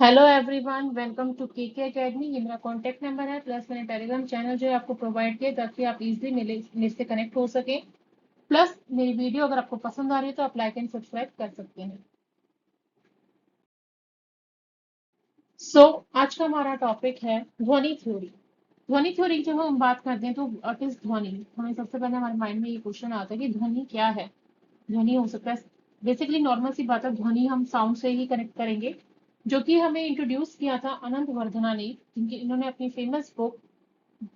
Hello everyone, welcome to KK academy. ये मेरा contact number है, प्लस मैंने टेलीग्राम चैनल जो है आपको प्रोवाइड किया ताकि आप इजीली मेरे से कनेक्ट हो सके। प्लस मेरी वीडियो अगर आपको पसंद आ रही है तो आप लाइक एंड सब्सक्राइब कर सकते हैं। आज का हमारा टॉपिक है ध्वनि थ्योरी। ध्वनि थ्योरी जब हम बात करते हैं तो व्हाट इज ध्वनि। हमें सबसे पहले हमारे माइंड में ये क्वेश्चन आता है कि ध्वनि क्या है। ध्वनि हो सकता है, बेसिकली नॉर्मल सी बात है, ध्वनि हम साउंड से ही कनेक्ट करेंगे, जो कि हमें इंट्रोड्यूस किया था अनंत वर्धना ने, जिनकी इन्होंने अपनी फेमस बुक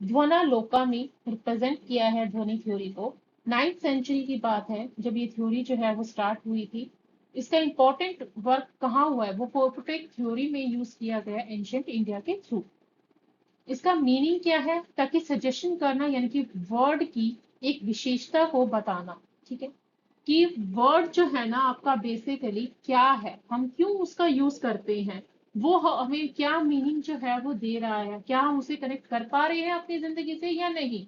ध्वनालोका में रिप्रेजेंट किया है ध्वनि थ्योरी को। 9th सेंचुरी की बात है जब ये थ्योरी जो है वो स्टार्ट हुई थी। इसका इंपॉर्टेंट वर्क कहाँ हुआ है, वो फोर्ट्रोटेक थ्योरी में यूज किया गया एंशियंट इंडिया के थ्रू। इसका मीनिंग क्या है, ताकि सजेशन करना यानी कि वर्ड की एक विशेषता को बताना। ठीक है, कि वर्ड जो है ना आपका बेसिकली क्या है, हम क्यों उसका यूज करते हैं, वो हमें क्या मीनिंग जो है वो दे रहा है, क्या हम उसे कनेक्ट कर पा रहे हैं अपनी जिंदगी से या नहीं।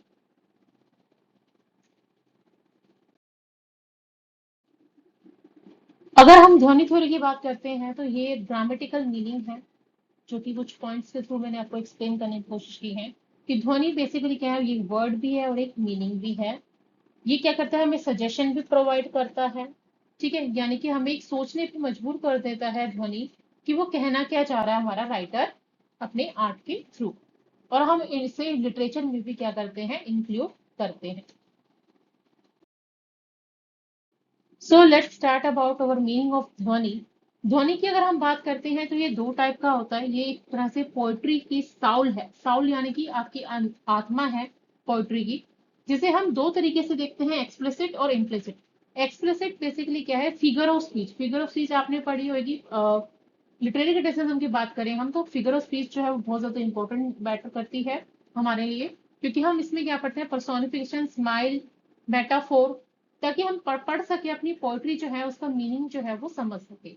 अगर हम ध्वनि थ्योरी की बात करते हैं तो ये ग्रामेटिकल मीनिंग है, जो कि कुछ पॉइंट्स के थ्रू मैंने आपको एक्सप्लेन करने की कोशिश की है। कि ध्वनि बेसिकली क्या है, ये वर्ड भी है और एक मीनिंग भी है। ये क्या करता है, हमें सजेशन भी प्रोवाइड करता है। ठीक है, यानी कि हमें एक सोचने पे मजबूर कर देता है ध्वनि, कि वो कहना क्या चाह रहा है हमारा राइटर अपने आर्ट के थ्रू। और हम इसे लिटरेचर में भी क्या करते हैं, इंक्लूड करते हैं। So let's start about our meaning of ध्वनि। ध्वनि की अगर हम बात करते हैं तो ये दो टाइप का होता है। ये एक तरह से पोएट्री की साउल है। साउल यानी कि आपकी आत्मा है पोएट्री की, जिसे हम दो तरीके से देखते हैं, एक्सप्लिसिट और इम्प्लिसिट। एक्सप्लिसिट बेसिकली क्या है, figure of speech. Figure of speech आपने पढ़ी होगी। लिटरेरी क्रिटिसिज्म की बात करें हम तो फिगर ऑफ स्पीच जो है वो बहुत ज्यादा इंपॉर्टेंट मैटर करती है हमारे लिए, क्योंकि हम इसमें क्या पढ़ते हैं, पर्सोनिफिकेशन, स्माइल, मेटाफोर, ताकि हम पढ़ सके अपनी पोइट्री जो है उसका मीनिंग जो है वो समझ सके,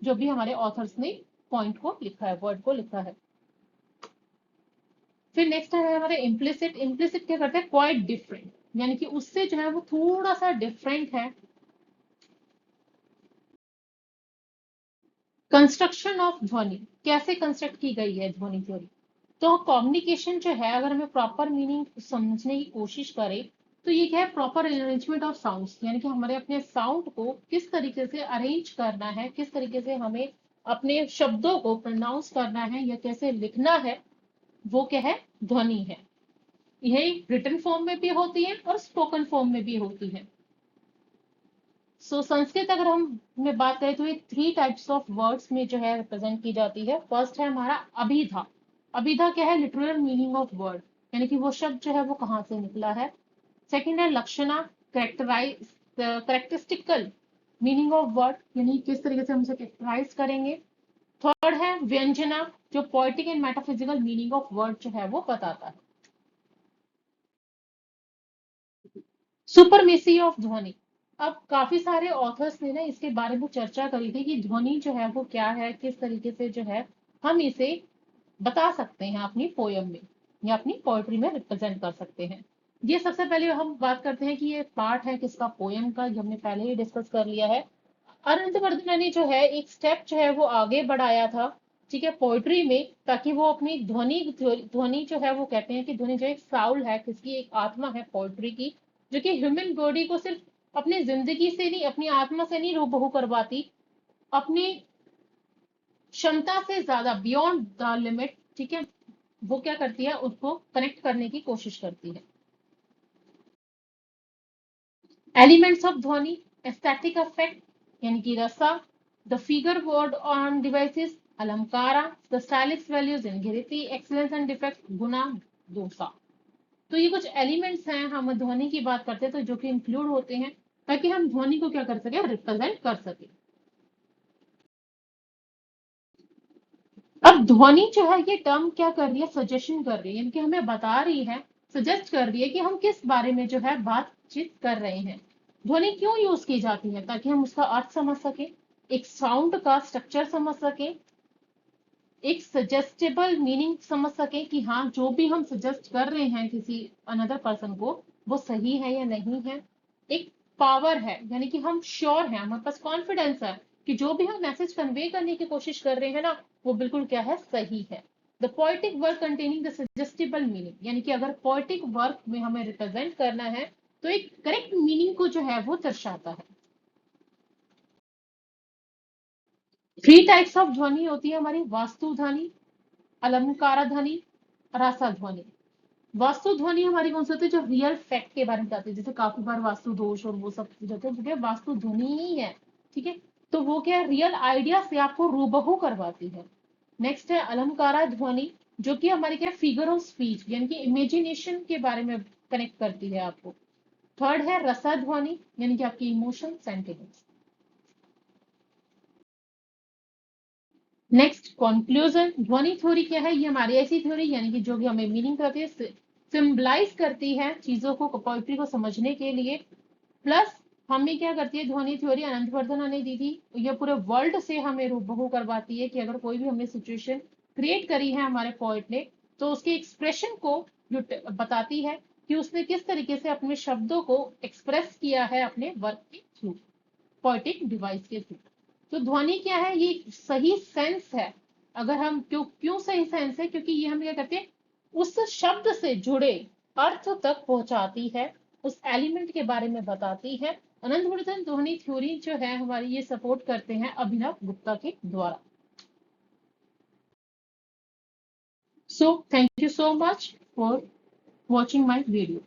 जो भी हमारे ऑथर्स ने पॉइंट को लिखा है, वर्ड को लिखा है। फिर नेक्स्ट है हमारे इम्प्लिसिट। इम्प्लिसिट क्या करते हैं, क्वाइट डिफरेंट, यानी कि उससे जो है वो थोड़ा सा डिफरेंट है। कंस्ट्रक्शन ऑफ ध्वनि, कैसे कंस्ट्रक्ट की गई है ध्वनि थ्योरी। तो कम्युनिकेशन जो है, अगर हमें प्रॉपर मीनिंग समझने की कोशिश करें तो ये क्या है, प्रॉपर अरेंजमेंट ऑफ साउंड्स, यानी कि हमारे अपने साउंड को किस तरीके से अरेंज करना है, किस तरीके से हमें अपने शब्दों को प्रोनाउंस करना है या कैसे लिखना है, वो क्या है, ध्वनि है। यही रिटन फॉर्म में भी होती है और स्पोकन फॉर्म में भी होती है। संस्कृत अगर हम में बात करें तो ये थ्री टाइप्स ऑफ वर्ड्स में जो है रिप्रेजेंट की जाती है। फर्स्ट है हमारा अभिधा। अभिधा क्या है, लिटरल मीनिंग ऑफ वर्ड, यानी कि वो शब्द जो है वो कहाँ से निकला है। सेकंड है लक्षणा, करेक्टरिस्टिकल मीनिंग ऑफ वर्ड, यानी किस तरीके से हम उसे कैरेक्टराइज करेंगे। थर्ड है व्यंजना, जो poetic and metaphysical meaning of word जो है वो बताता है। सुपरमेसी ऑफ ध्वनि। अब काफी सारे ऑथर्स ने ना इसके बारे में चर्चा करी थी कि ध्वनि जो है वो क्या है, किस तरीके से जो है हम इसे बता सकते हैं अपनी पोयम में या अपनी पोएट्री में रिप्रेजेंट कर सकते हैं। ये सबसे पहले हम बात करते हैं कि ये पार्ट है किसका, पोयम का, ये हमने पहले ही डिस्कस कर लिया है। अनंतवर्धन ने जो है एक स्टेप जो है वो आगे बढ़ाया था, ठीक है, पोएट्री में, ताकि वो अपनी ध्वनि ध्वनि जो है, वो कहते हैं कि ध्वनि जो एक साउल है, किसकी, एक आत्मा है पोएट्री की, जो कि ह्यूमन बॉडी को सिर्फ अपनी जिंदगी से नहीं, अपनी आत्मा से नहीं रूबरू करवाती, अपनी क्षमता से ज्यादा, बियॉन्ड द लिमिट, ठीक है, वो क्या करती है, उसको कनेक्ट करने की कोशिश करती है। Elements of dhvani, aesthetic effect यानी कि rasa, the figure word on devices, alankara, the stylish values in गिरती, एक्सीलेंस एंड डिफेक्ट, गुना, दोषा। तो ये कुछ एलिमेंट्स हैं, हम ध्वनि की बात करते हैं तो जो कि इंक्लूड होते हैं, ताकि हम ध्वनि को क्या कर सके, रिप्रेजेंट कर सके। अब ध्वनि जो है ये टर्म क्या कर रही है, सजेशन कर रही है, यानी कि हमें बता रही है, सजेस्ट कर रही है कि हम किस बारे में जो है बातचीत कर रहे हैं। ध्वनि क्यों यूज की जाती है, ताकि हम उसका अर्थ समझ सके, एक साउंड का स्ट्रक्चर समझ सके, एक सजेस्टेबल मीनिंग समझ सके कि हाँ जो भी हम सजेस्ट कर रहे हैं किसी अनदर पर्सन को, वो सही है या नहीं है। एक पावर है, यानी कि हम श्योर हैं, हमारे पास कॉन्फिडेंस है कि जो भी हम मैसेज कन्वे करने की कोशिश कर रहे हैं ना, वो बिल्कुल क्या है, सही है। The poetic work containing the suggestible meaning, यानी कि अगर पोएटिक वर्क में हमें रिप्रेजेंट करना है तो एक करेक्ट मीनिंग को जो है वो दर्शाता है। 3 टाइप्स ऑफ ध्वनि होती है हमारी, वास्तु ध्वनि, अलंकार ध्वनि, रसा ध्वनि। वास्तु ध्वनि हमारी कौन सी होती है, जो रियल फैक्ट के बारे में बताती है, जैसे काफी बार वास्तु दोष और वो सब होते हैं, वास्तु ध्वनि ही है, ठीक है। तो वो क्या है, रियल आइडिया से आपको रूबहू करवाती है। नेक्स्ट है अलंकारा ध्वनि, जो कि हमारी क्या, फिगर ऑफ स्पीच यानी कि इमेजिनेशन के बारे में कनेक्ट करती है आपको। थर्ड है रसा ध्वनि, यानी कि आपकी इमोशन, सेंटिमेंट्स। नेक्स्ट कंक्लूजन, ध्वनि थ्योरी क्या है, ये हमारी ऐसी थ्योरी यानी कि जो भी हमें मीनिंग करती है, सिंबलाइज करती है चीजों को, पोइट्री को समझने के लिए। प्लस हमें क्या करती है ध्वनि थ्योरी, अनंतवर्धन ने दी थी, ये पूरे वर्ल्ड से हमें रूबहू करवाती है कि अगर कोई भी हमने सिचुएशन क्रिएट करी है हमारे पोइट ने, तो उसके एक्सप्रेशन को जो बताती है कि उसने किस तरीके से अपने शब्दों को एक्सप्रेस किया है अपने वर्क के थ्रू, पोइटिक डिवाइस के थ्रू। तो ध्वनि क्या है, ये सही सेंस है। अगर हम क्यों क्यों सही सेंस है, क्योंकि ये हम क्या करते हैं, उस शब्द से जुड़े अर्थ तक पहुंचाती है, उस एलिमेंट के बारे में बताती है। अनंतवर्धन ध्वनि थ्योरी जो है हमारी, ये सपोर्ट करते हैं अभिनव गुप्ता के द्वारा। So thank you so much for watching my video.